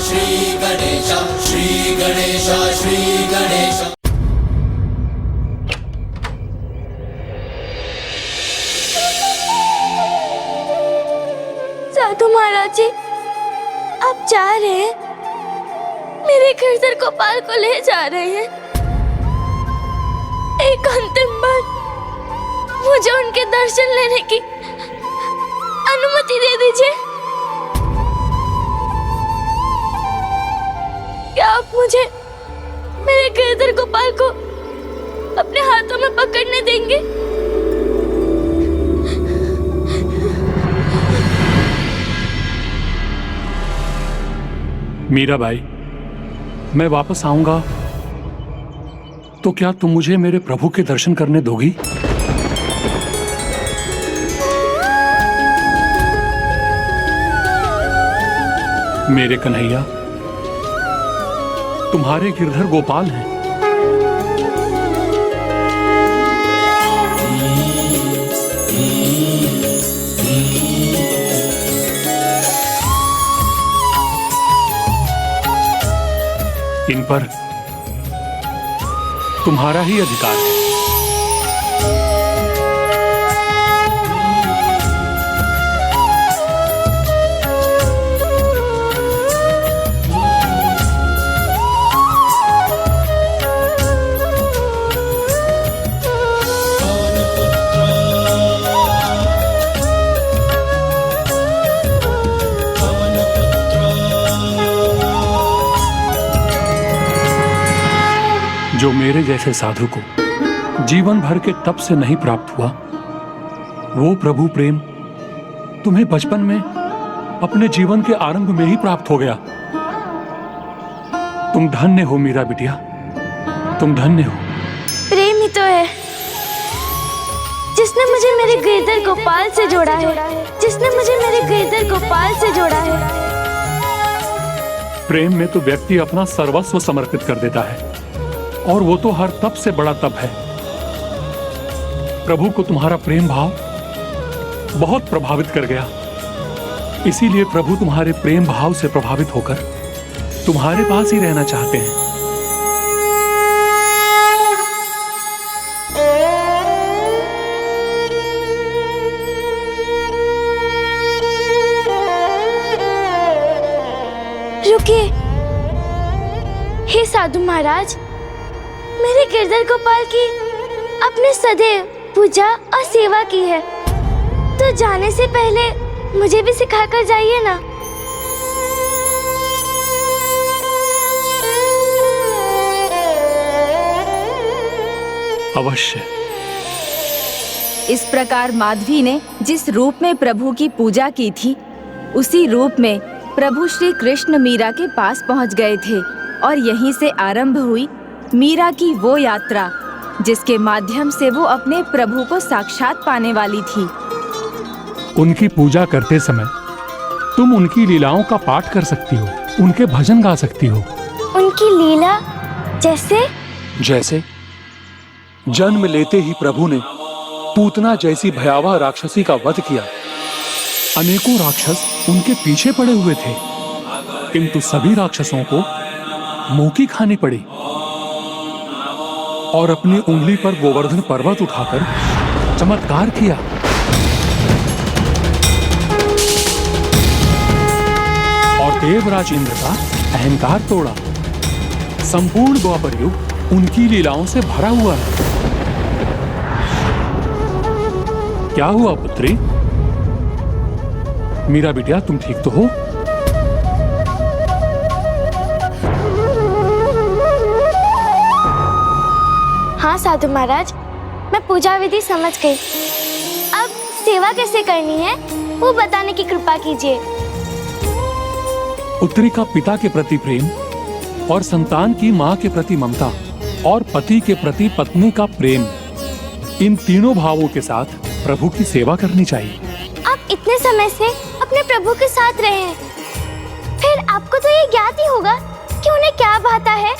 श्री गणेश, श्री गणेश, श्री गणेश। साधु महाराज जी, आप जा रहे हैं, मेरे गिरधर गोपाल को ले जा रहे हैं। एक अंतिम बार मुझे उनके दर्शन लेने की अनुमति दे दीजिए। क्या आप मुझे मेरे गिरधर गोपाल को अपने हाथों में पकड़ने देंगे? मीराबाई, मैं वापस आऊंगा तो क्या तुम मुझे मेरे प्रभु के दर्शन करने दोगी? मेरे कन्हैया, तुम्हारे गिरधर गोपाल हैं। इन पर तुम्हारा ही अधिकार है। जो मेरे जैसे साधु को जीवन भर के तप से नहीं प्राप्त हुआ, वो प्रभु प्रेम तुम्हें बचपन में अपने जीवन के आरंभ में ही प्राप्त हो गया। तुम धन्य हो मीरा बिटिया, तुम धन्य हो। प्रेम ही तो है जिसने मुझे मेरे गिरधर गोपाल से जोड़ा है, जिसने मुझे मेरे गिरधर गोपाल से जोड़ा है। प्रेम में तो व्यक्ति अपना सर्वस्व समर्पित कर देता है, और वो तो हर तप से बड़ा तप है। प्रभु को तुम्हारा प्रेम भाव बहुत प्रभावित कर गया, इसीलिए प्रभु तुम्हारे प्रेम भाव से प्रभावित होकर तुम्हारे पास ही रहना चाहते हैं। रुकिए, हे साधु महाराज, मेरे गिरधर गोपाल की अपने सदैव पूजा और सेवा की है, तो जाने से पहले मुझे भी सिखाकर जाइए ना। अवश्य। इस प्रकार माधवी ने जिस रूप में प्रभु की पूजा की थी, उसी रूप में प्रभु श्री कृष्ण मीरा के पास पहुंच गए थे, और यहीं से आरंभ हुई मीरा की वो यात्रा जिसके माध्यम से वो अपने प्रभु को साक्षात पाने वाली थी। उनकी पूजा करते समय तुम उनकी लीलाओं का पाठ कर सकती हो, उनके भजन गा सकती हो। उनकी लीला जैसे जन्म लेते ही प्रभु ने पूतना जैसी भयावह राक्षसी का वध किया। अनेकों राक्षस उनके पीछे पड़े हुए थे, किंतु सभी राक्षसों को मुंह की खानी पड़ी, और अपनी उंगली पर गोवर्धन पर्वत उठाकर चमत्कार किया। और देवराज इंद्र का अहंकार तोड़ा। संपूर्ण द्वापर युग उनकी लीलाओं से भरा हुआ है। क्या हुआ पुत्री? मीरा बिटिया, तुम ठीक तो हो? हाँ साधु महाराज, मैं पूजा विधि समझ गई। अब सेवा कैसे करनी है वो बताने की कृपा कीजिए। पुत्री का पिता के प्रति प्रेम, और संतान की माँ के प्रति ममता, और पति के प्रति पत्नी का प्रेम, इन तीनों भावों के साथ प्रभु की सेवा करनी चाहिए। आप इतने समय से अपने प्रभु के साथ रहे हैं, फिर आपको तो ये ज्ञात ही होगा कि उन्हें क्या भाता है।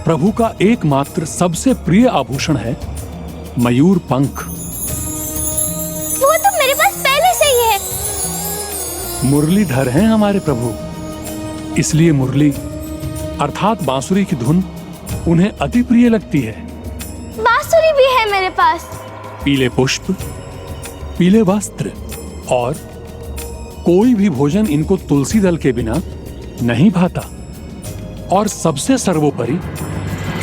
प्रभु का एकमात्र सबसे प्रिय आभूषण है मयूर पंख। वो तो मेरे पास पहले से ही है। मुरलीधर हैं हमारे प्रभु, इसलिए मुरली अर्थात बांसुरी की धुन उन्हें अति प्रिय लगती है। बांसुरी भी है मेरे पास। पीले पुष्प, पीले वस्त्र और कोई भी भोजन इनको तुलसी दल के बिना नहीं भाता। और सबसे सर्वोपरि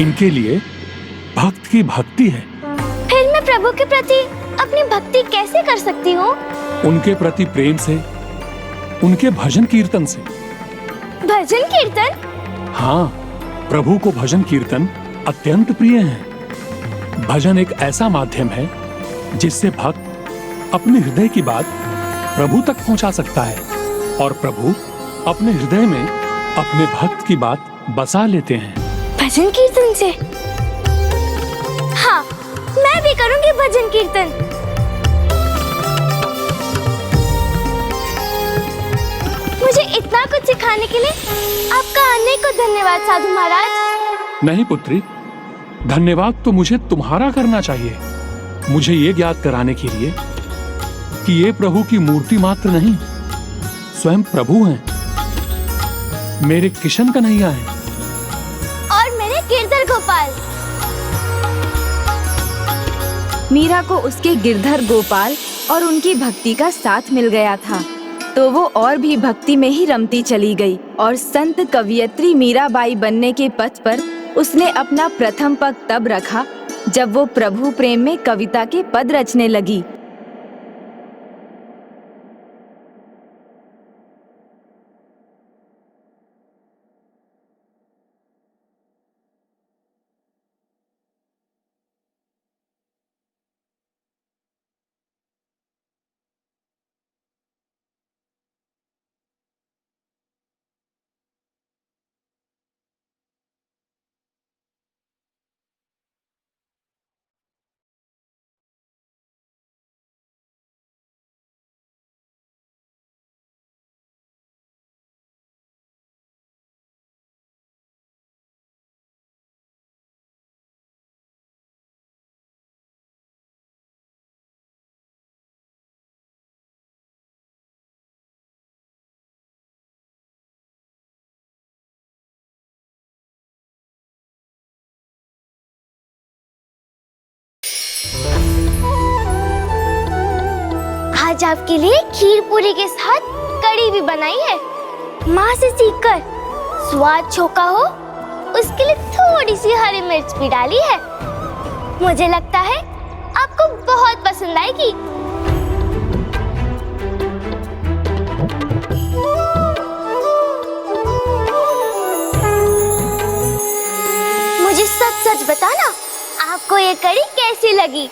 इनके लिए भक्त की भक्ति है। फिर मैं प्रभु के प्रति अपनी भक्ति कैसे कर सकती हूँ? उनके प्रति प्रेम से, उनके भजन कीर्तन से। भजन कीर्तन? हाँ, प्रभु को भजन कीर्तन अत्यंत प्रिय है। भजन एक ऐसा माध्यम है जिससे भक्त अपने हृदय की बात प्रभु तक पहुंचा सकता है और प्रभु अपने हृदय में अपने भक्त की बात बसा लेते हैं। भजन कीर्तन से? हाँ, मैं भी करूंगी भजन कीर्तन। मुझे इतना कुछ सिखाने के लिए आपका अनेकों धन्यवाद साधु महाराज। नहीं पुत्री, धन्यवाद तो मुझे तुम्हारा करना चाहिए, मुझे ये ज्ञात कराने के लिए कि ये प्रभु की मूर्ति मात्र नहीं, स्वयं प्रभु हैं, मेरे किशन कन्हैया हैं और मेरे गिरधर गोपाल। मीरा को उसके गिरधर गोपाल और उनकी भक्ति का साथ मिल गया था, तो वो और भी भक्ति में ही रमती चली गई और संत कवियत्री मीराबाई बनने के पथ पर उसने अपना प्रथम पग तब रखा जब वो प्रभु प्रेम में कविता के पद रचने लगी। आज आपके लिए खीर पूरी के साथ कड़ी भी बनाई है। माँ से सीखकर स्वाद छोका हो, उसके लिए थोड़ी सी हरी मिर्च भी डाली है। मुझे लगता है आपको बहुत पसंद आएगी। मुझे सच सच बताना, आपको ये कड़ी कैसी लगी?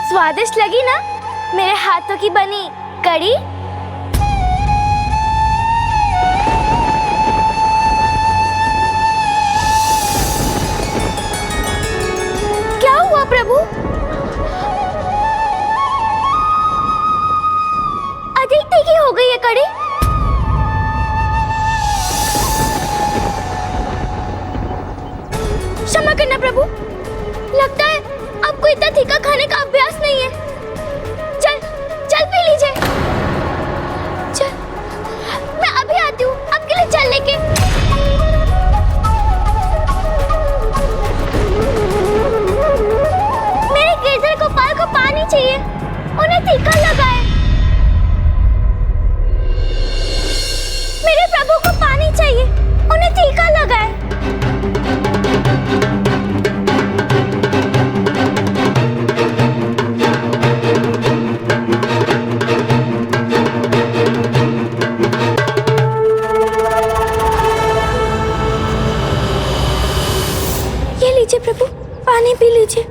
स्वादिष्ट लगी ना मेरे हाथों की बनी कड़ी? क्या हुआ प्रभु? अधिक तीखी हो गई है कड़ी। क्षमा करना प्रभु, लगता है आपको इतना तीखा खाने का अभ्यास नहीं है। चल चल पी लीजिए। चल, मैं अभी आती हूँ आपके लिए चल लेके। मेरे गिरधर गोपाल को पानी चाहिए, उन्हें तीखा लगा है। मेरे प्रभु को पानी चाहिए, उन्हें तीखा लगा है। प्रभु, पानी पी लीजिए।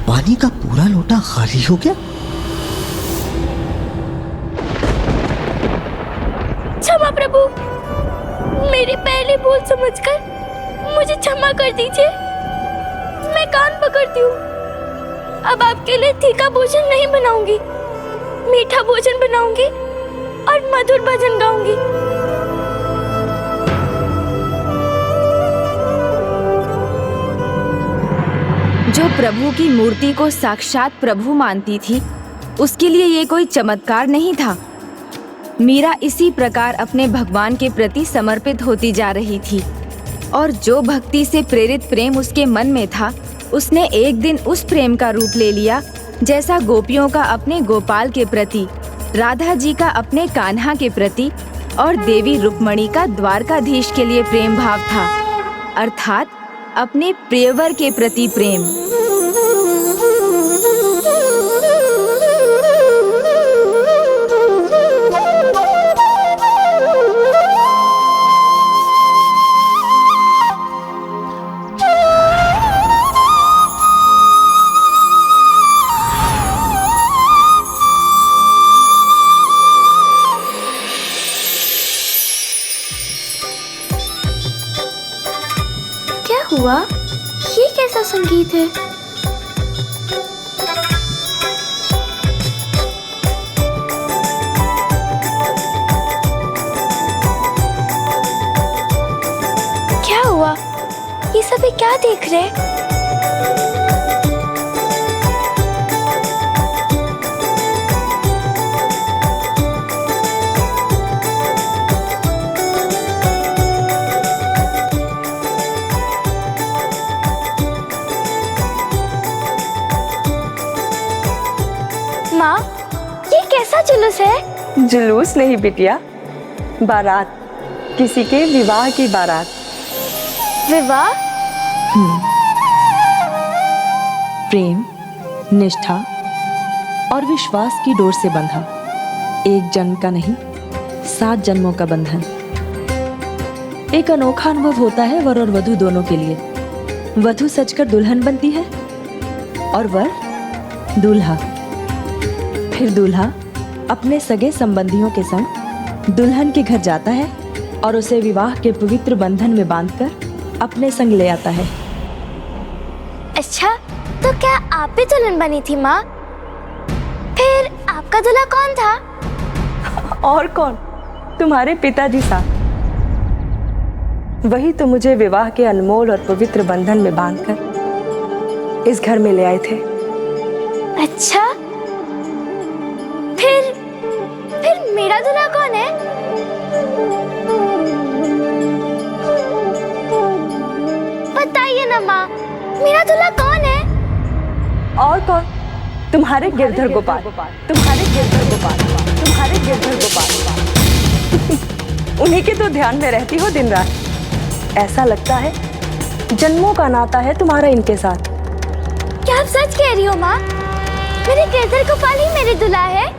पानी का पूरा लोटा खाली हो गया। मेरी पहली भूल समझकर मुझे क्षमा कर दीजिए। मैं कान पकड़ती हूँ। अब आपके लिए तीखा भोजन नहीं बनाऊंगी, मीठा भोजन बनाऊंगी और मधुर भजन गाऊंगी। जो प्रभु की मूर्ति को साक्षात प्रभु मानती थी, उसके लिए ये कोई चमत्कार नहीं था। मीरा इसी प्रकार अपने भगवान के प्रति समर्पित होती जा रही थी और जो भक्ति से प्रेरित प्रेम उसके मन में था, उसने एक दिन उस प्रेम का रूप ले लिया जैसा गोपियों का अपने गोपाल के प्रति, राधा जी का अपने कान्हा के प्रति और देवी रुक्मणी का द्वारकाधीश के लिए प्रेम भाव था, अर्थात अपने प्रियवर के प्रति प्रेम। क्या हुआ? ये कैसा संगीत है? क्या हुआ? ये सभी क्या देख रहे हैं? माँ, ये कैसा जुलूस है? जुलूस नहीं बिटिया, बारात, किसी के विवाह की बारात। विवाह? प्रेम, निष्ठा और विश्वास की डोर से बंधा एक जन्म का नहीं, 7 जन्मों का बंधन। एक अनोखा अनुभव होता है वर और वधू दोनों के लिए। वधू सजकर दुल्हन बनती है और वर दूल्हा। फिर दूल्हा अपने सगे संबंधियों के संग दुल्हन के घर जाता है और उसे विवाह के पवित्र बंधन में बांधकर अपने संग ले आता है। अच्छा, तो क्या आप भी दुल्हन बनी थी माँ? फिर आपका दूल्हा कौन था? और कौन? तुम्हारे पिताजी साहब। वही तो मुझे विवाह के अनमोल और पवित्र बंधन में बांधकर इस घर में ले आए थे। अच्छा, फिर मेरा दूल्हा कौन है? बताइए ना माँ, मेरा दूल्हा कौन है? और कौन? तुम्हारे गिरधर गोपाल, तुम्हारे गिरधर गोपाल, तुम्हारे गिरधर गोपाल। उन्हीं के तो ध्यान में रहती हो दिन रात। ऐसा लगता है जन्मों का नाता है तुम्हारा इनके साथ। क्या आप सच कह रही हो माँ? मेरे गिरधर गोपाल ही मेरे दूल्हा है?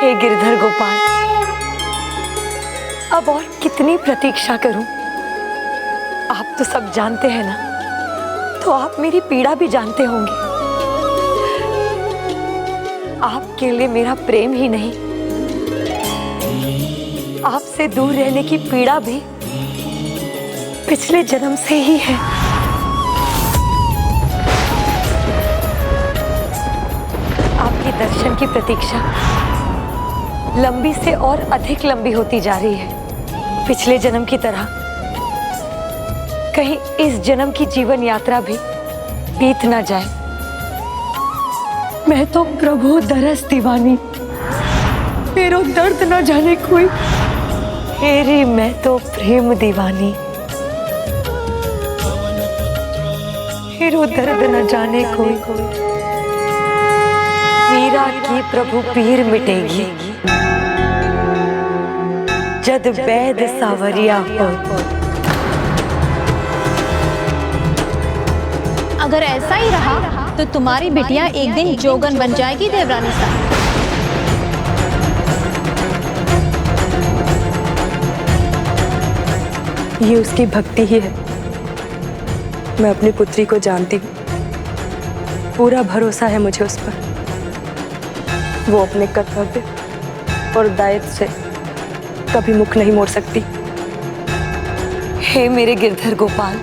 हे गिरधर गोपाल, अब और कितनी प्रतीक्षा करूं? आप तो सब जानते हैं ना, तो आप मेरी पीड़ा भी जानते होंगे। आपके लिए मेरा प्रेम ही नहीं, आपसे दूर रहने की पीड़ा भी पिछले जन्म से ही है। आपके दर्शन की प्रतीक्षा लंबी से और अधिक लंबी होती जा रही है। पिछले जन्म की तरह कहीं इस जन्म की जीवन यात्रा भी बीत ना जाए। मैं तो प्रभु दरस दीवानी, मेरो दर्द न जाने कोई, हेरी मैं तो प्रेम दीवानी, हेरो दर्द न जाने कोई, मीरा की प्रभु पीर मिटेगी जद वैद सावरिया हो। अगर ऐसा ही रहा तो तुम्हारी बिटिया एक दिन जोगन बन जाएगी देवरानी साहब। ये उसकी भक्ति ही है। मैं अपनी पुत्री को जानती हूँ, पूरा भरोसा है मुझे उस पर। वो अपने कर्तव्य और दायित्व से कभी मुख नहीं मोड़ सकती। हे मेरे गिरधर गोपाल,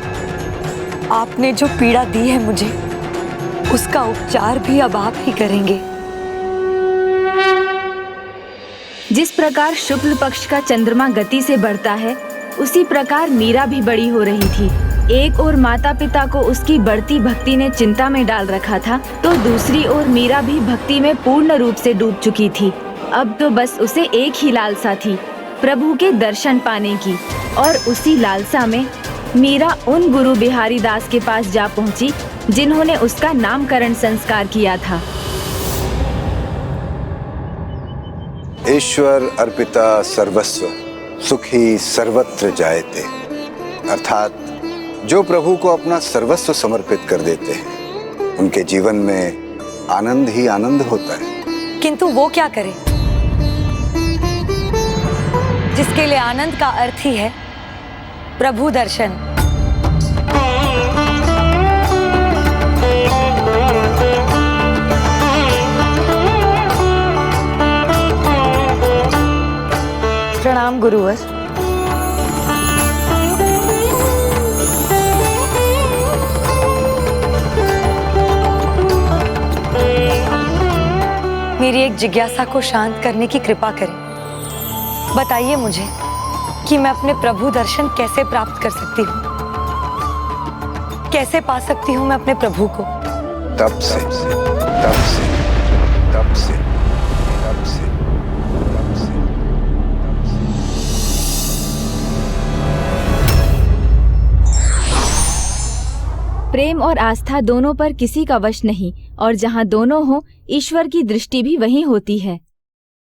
आपने जो पीड़ा दी है मुझे, उसका उपचार भी अब आप ही करेंगे। जिस प्रकार शुक्ल पक्ष का चंद्रमा गति से बढ़ता है, उसी प्रकार मीरा भी बड़ी हो रही थी। एक ओर माता पिता को उसकी बढ़ती भक्ति ने चिंता में डाल रखा था, तो दूसरी ओर मीरा भी भक्ति में पूर्ण रूप से डूब चुकी थी। अब तो बस उसे एक ही लालसा थी, प्रभु के दर्शन पाने की। और उसी लालसा में मीरा उन गुरु बिहारी दास के पास जा पहुंची, जिन्होंने उसका नामकरण संस्कार किया था। ईश्वर अर्पिता सर्वस्व सुखी सर्वत्र जायते, अर्थात जो प्रभु को अपना सर्वस्व समर्पित कर देते हैं, उनके जीवन में आनंद ही आनंद होता है। किंतु वो क्या करे जिसके लिए आनंद का अर्थ ही है प्रभु दर्शन। प्रणाम गुरुवर। मेरी एक जिज्ञासा को शांत करने की कृपा करें। बताइए मुझे कि मैं अपने प्रभु दर्शन कैसे प्राप्त कर सकती हूँ, कैसे पा सकती हूँ मैं अपने प्रभु को। तब से, तब से, तब से, तब से, तब से। प्रेम और आस्था दोनों पर किसी का वश नहीं, और जहाँ दोनों हो, ईश्वर की दृष्टि भी वहीं होती है।